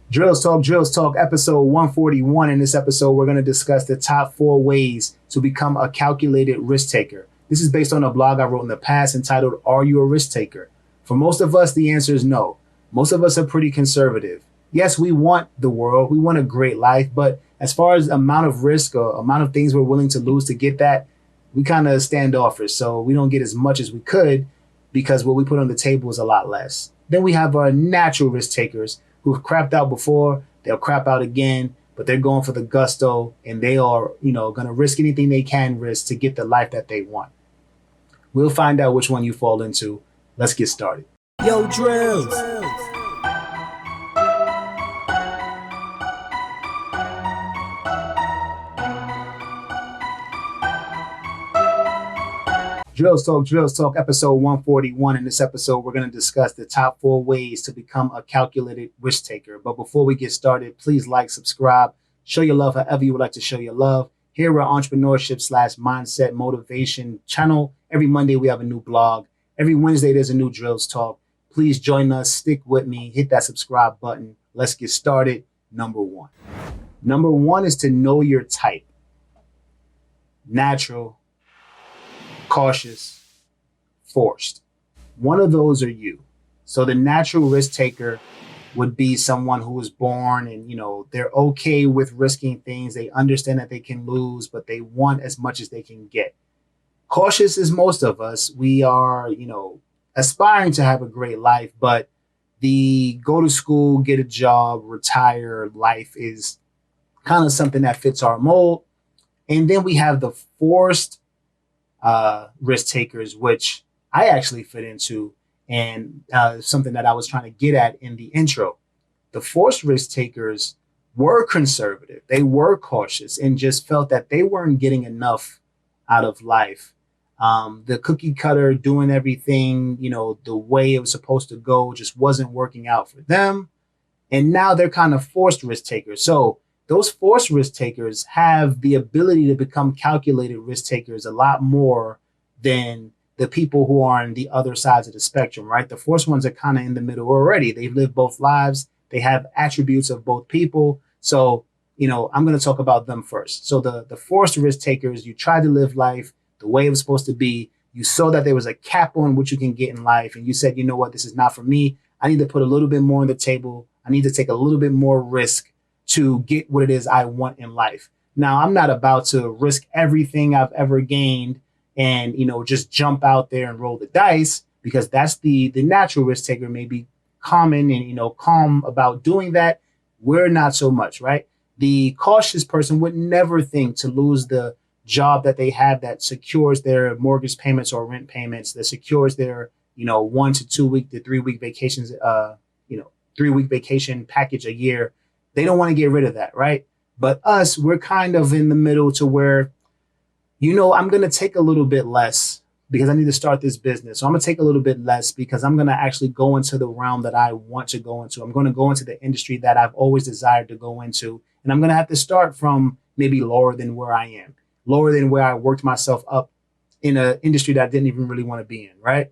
Drills Talk, episode 141. In this episode, we're going to discuss the top 4 ways to become a calculated risk taker. This is based on a blog I wrote in the past entitled, Are You a Risk Taker? For most of us, the answer is no. Most of us are pretty conservative. Yes, we want the world, we want a great life, but as far as amount of risk or amount of things we're willing to lose to get that, we kind of standoffish. So we don't get as much as we could because what we put on the table is a lot less. Then we have our natural risk takers who've crapped out before, they'll crap out again, but they're going for the gusto and they are, going to risk anything they can risk to get the life that they want. We'll find out which one you fall into. Let's get started. Yo, Drills. Drills Talk, episode 141. In this episode, we're going to discuss the top 4 ways to become a calculated risk taker. But before we get started, please like, subscribe, show your love however you would like to show your love. Here we're entrepreneurship/mindset motivation channel. Every Monday, we have a new blog. Every Wednesday, there's a new Drills Talk. Please join us, stick with me, hit that subscribe button. Let's get started. Number one. Number one is to know your type. Natural, cautious, forced. One of those are you. So the natural risk taker would be someone who was born and, they're okay with risking things. They understand that they can lose, but they want as much as they can get. Cautious is most of us. We are, aspiring to have a great life, but the go to school, get a job, retire life is kind of something that fits our mold. And then we have the forced risk takers, which I actually fit into, and something that I was trying to get at in the intro. The forced risk takers were conservative. They were cautious and just felt that they weren't getting enough out of life. The cookie cutter doing everything, the way it was supposed to go just wasn't working out for them. And now they're kind of forced risk takers. So those forced risk takers have the ability to become calculated risk takers a lot more than the people who are on the other sides of the spectrum, right? The forced ones are kind of in the middle already. They've lived both lives. They have attributes of both people. So, I'm going to talk about them first. So the forced risk takers, you try to live life the way it was supposed to be. You saw that there was a cap on what you can get in life. And you said, you know what, this is not for me. I need to put a little bit more on the table. I need to take a little bit more risk to get what it is I want in life. Now, I'm not about to risk everything I've ever gained and, just jump out there and roll the dice, because that's the natural risk taker may be common and, calm about doing that. We're not so much, right? The cautious person would never think to lose the job that they have that secures their mortgage payments or rent payments, that secures their, 1 to 2 week to 3 week vacations, 3 week vacation package a year. They don't want to get rid of that, right? But us, we're kind of in the middle to where, I'm going to take a little bit less because I need to start this business. So I'm going to take a little bit less because I'm going to actually go into the realm that I want to go into. I'm going to go into the industry that I've always desired to go into. And I'm going to have to start from maybe lower than where I am, lower than where I worked myself up in an industry that I didn't even really want to be in, right?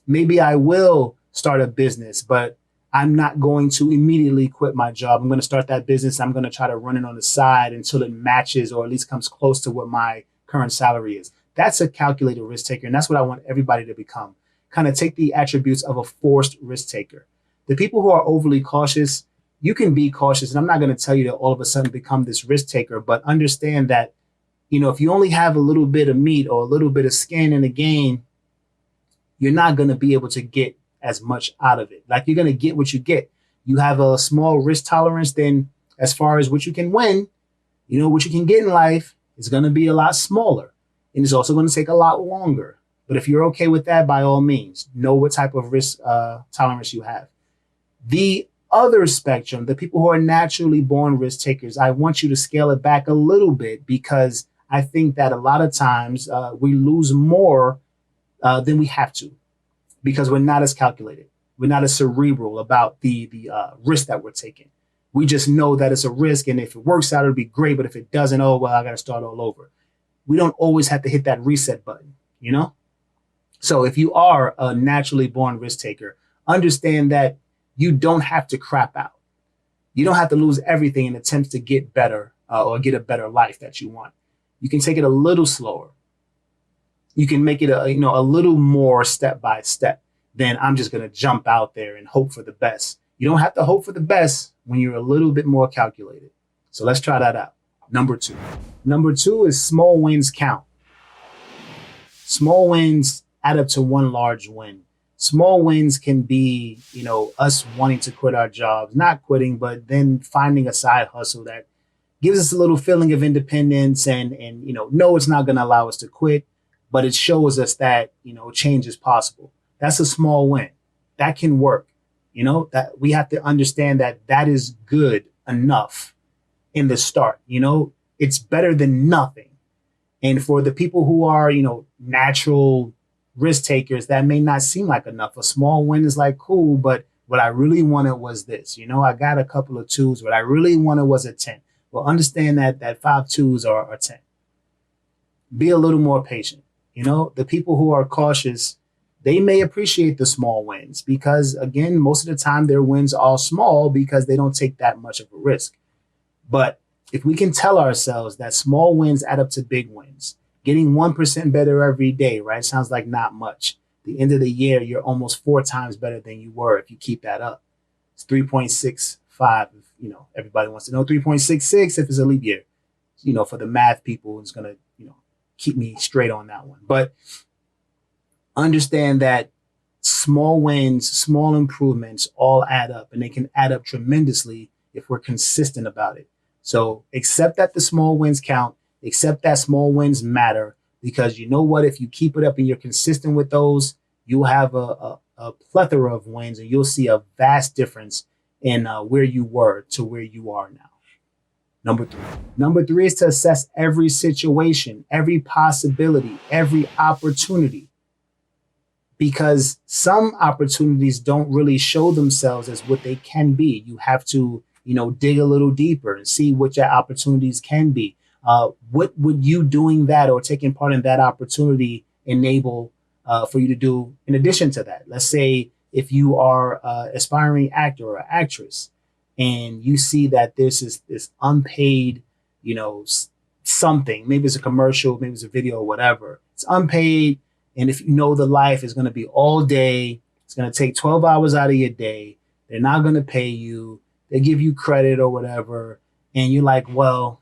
Maybe I will start a business, but I'm not going to immediately quit my job. I'm going to start that business. I'm going to try to run it on the side until it matches or at least comes close to what my current salary is. That's a calculated risk taker. And that's what I want everybody to become. Kind of take the attributes of a forced risk taker. The people who are overly cautious, you can be cautious. And I'm not going to tell you to all of a sudden become this risk taker, but understand that, if you only have a little bit of meat or a little bit of skin in the game, you're not going to be able to get as much out of it. Like, you're going to get what you get. You have a small risk tolerance, then as far as what you can win, what you can get in life is going to be a lot smaller. And it's also going to take a lot longer. But if you're okay with that, by all means, know what type of risk tolerance you have. The other spectrum, the people who are naturally born risk takers, I want you to scale it back a little bit, because I think that a lot of times we lose more than we have to, because we're not as calculated. We're not as cerebral about the risk that we're taking. We just know that it's a risk, and if it works out, it'll be great. But if it doesn't, oh, well, I got to start all over. We don't always have to hit that reset button, So if you are a naturally born risk taker, understand that you don't have to crap out. You don't have to lose everything in attempts to get better or get a better life that you want. You can take it a little slower. You can make it a little more step by step than I'm just going to jump out there and hope for the best. You don't have to hope for the best when you're a little bit more calculated. So let's try that out. Number two. Number two is small wins count. Small wins add up to one large win. Small wins can be, us wanting to quit our jobs, not quitting, but then finding a side hustle that gives us a little feeling of independence and no, it's not going to allow us to quit, but it shows us that, change is possible. That's a small win. That can work. That we have to understand that is good enough in the start. It's better than nothing. And for the people who are, natural risk takers, that may not seem like enough. A small win is like, cool, but what I really wanted was this. I got a couple of twos. What I really wanted was a 10. Well, understand that 5 twos are 10. Be a little more patient. The people who are cautious, they may appreciate the small wins because, again, most of the time their wins are small because they don't take that much of a risk. But if we can tell ourselves that small wins add up to big wins, getting 1% better every day, right? Sounds like not much. At the end of the year, you're almost 4 times better than you were if you keep that up. It's 3.65. Everybody wants to know 3.66 if it's a leap year. For the math people, it's going to, keep me straight on that one. But understand that small wins, small improvements all add up, and they can add up tremendously if we're consistent about it. So accept that the small wins count, accept that small wins matter, because you know what? If you keep it up and you're consistent with those, you'll have a plethora of wins and you'll see a vast difference in where you were to where you are now. Number three. Number three is to assess every situation, every possibility, every opportunity. Because some opportunities don't really show themselves as what they can be. You have to, dig a little deeper and see what your opportunities can be. What would you doing that or taking part in that opportunity enable for you to do in addition to that? Let's say if you are an aspiring actor or actress and you see that this is this unpaid, something, maybe it's a commercial, maybe it's a video or whatever, it's unpaid. And if you know the life is going to be all day, it's going to take 12 hours out of your day. They're not going to pay you. They give you credit or whatever. And you're like, well,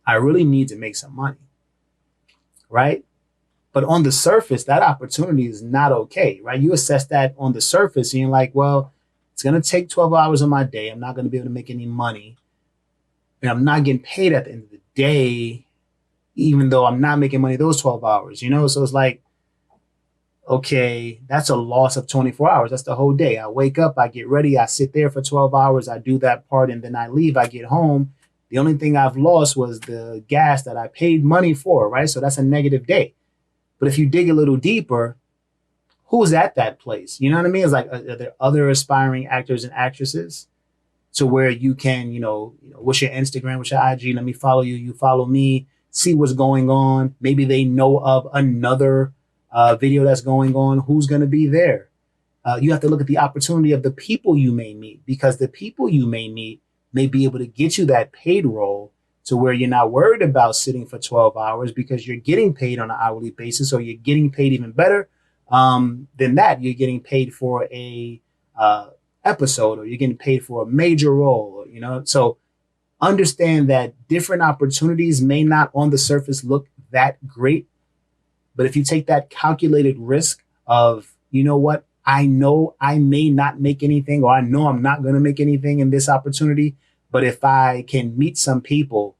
I really need to make some money. Right? But on the surface, that opportunity is not okay. Right? You assess that on the surface and you're like, well, it's going to take 12 hours of my day. I'm not going to be able to make any money. And I'm not getting paid at the end of the day, even though I'm not making money those 12 hours, So it's like, okay, that's a loss of 24 hours. That's the whole day. I wake up, I get ready, I sit there for 12 hours, I do that part, and then I leave, I get home. The only thing I've lost was the gas that I paid money for, right? So that's a negative day. But if you dig a little deeper, who's at that place? You know what I mean? It's like, are there other aspiring actors and actresses to where you can, what's your Instagram, what's your IG? Let me follow you. You follow me. See what's going on. Maybe they know of another video that's going on. Who's going to be there? You have to look at the opportunity of the people you may meet, because the people you may meet may be able to get you that paid role to where you're not worried about sitting for 12 hours because you're getting paid on an hourly basis, or you're getting paid even better than that. You're getting paid for a episode, or you're getting paid for a major role, So understand that different opportunities may not on the surface look that great. But if you take that calculated risk of, what, I know I may not make anything, or I know I'm not going to make anything in this opportunity, but if I can meet some people,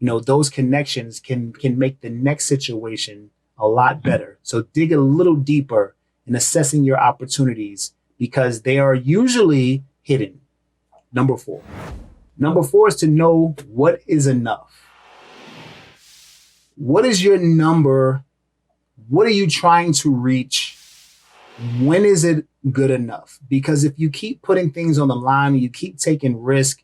those connections can make the next situation a lot better. So dig a little deeper in assessing your opportunities, because they are usually hidden. Number four. Number four is to know what is enough. What is your number? What are you trying to reach? When is it good enough? Because if you keep putting things on the line and you keep taking risk,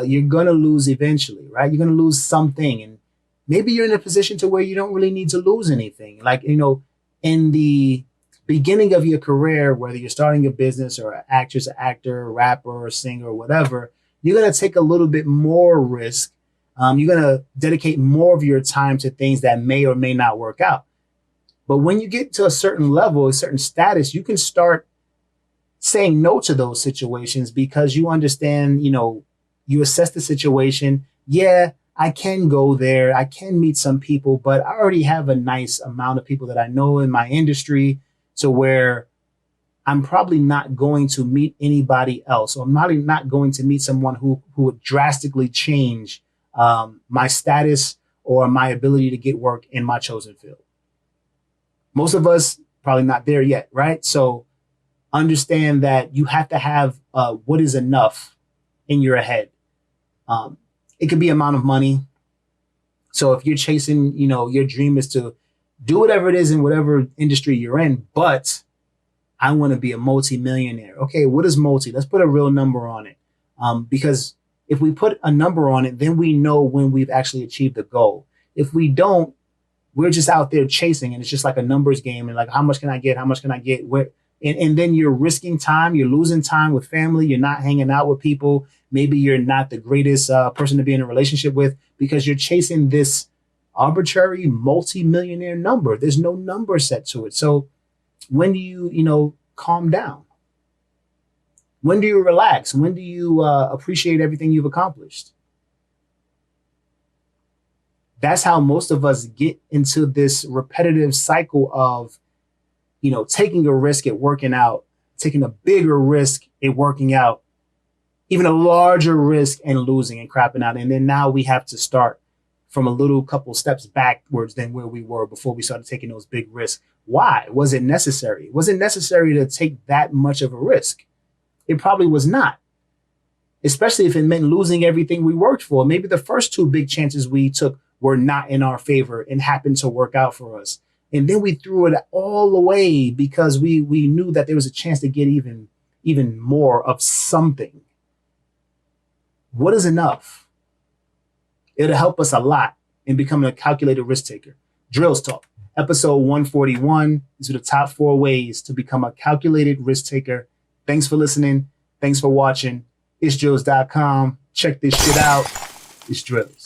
you're going to lose eventually, right? You're going to lose something. And maybe you're in a position to where you don't really need to lose anything. Like, in the beginning of your career, whether you're starting a business or an actress, actor, rapper, or singer, or whatever, you're going to take a little bit more risk. You're going to dedicate more of your time to things that may or may not work out. But when you get to a certain level, a certain status, you can start saying no to those situations because you understand, you assess the situation. Yeah, I can go there. I can meet some people, but I already have a nice amount of people that I know in my industry to where I'm probably not going to meet anybody else. Or I'm not going to meet someone who would drastically change my status or my ability to get work in my chosen field. Most of us probably not there yet, right? So understand that you have to have what is enough in your head. It could be amount of money. So if you're chasing, your dream is to do whatever it is in whatever industry you're in, but I want to be a multi-millionaire. Okay, what is multi? Let's put a real number on it. Because if we put a number on it, then we know when we've actually achieved the goal. If we don't, we're just out there chasing, and it's just like a numbers game. And like, how much can I get? How much can I get? And then you're risking time. You're losing time with family. You're not hanging out with people. Maybe you're not the greatest person to be in a relationship with because you're chasing this arbitrary multi-millionaire number. There's no number set to it. So when do you, calm down? When do you relax? When do you appreciate everything you've accomplished? That's how most of us get into this repetitive cycle of, taking a risk at working out, taking a bigger risk at working out, even a larger risk and losing and crapping out. And then now we have to start from a little couple steps backwards than where we were before we started taking those big risks. Why? Was it necessary? Was it necessary to take that much of a risk? It probably was not, especially if it meant losing everything we worked for. Maybe the first two big chances we took were not in our favor and happened to work out for us. And then we threw it all away because we knew that there was a chance to get even more of something. What is enough? It'll help us a lot in becoming a calculated risk taker. Drills Talk, episode 141. These are the top 4 ways to become a calculated risk taker. Thanks for listening. Thanks for watching. It's Drills.com. Check this shit out. It's Drills.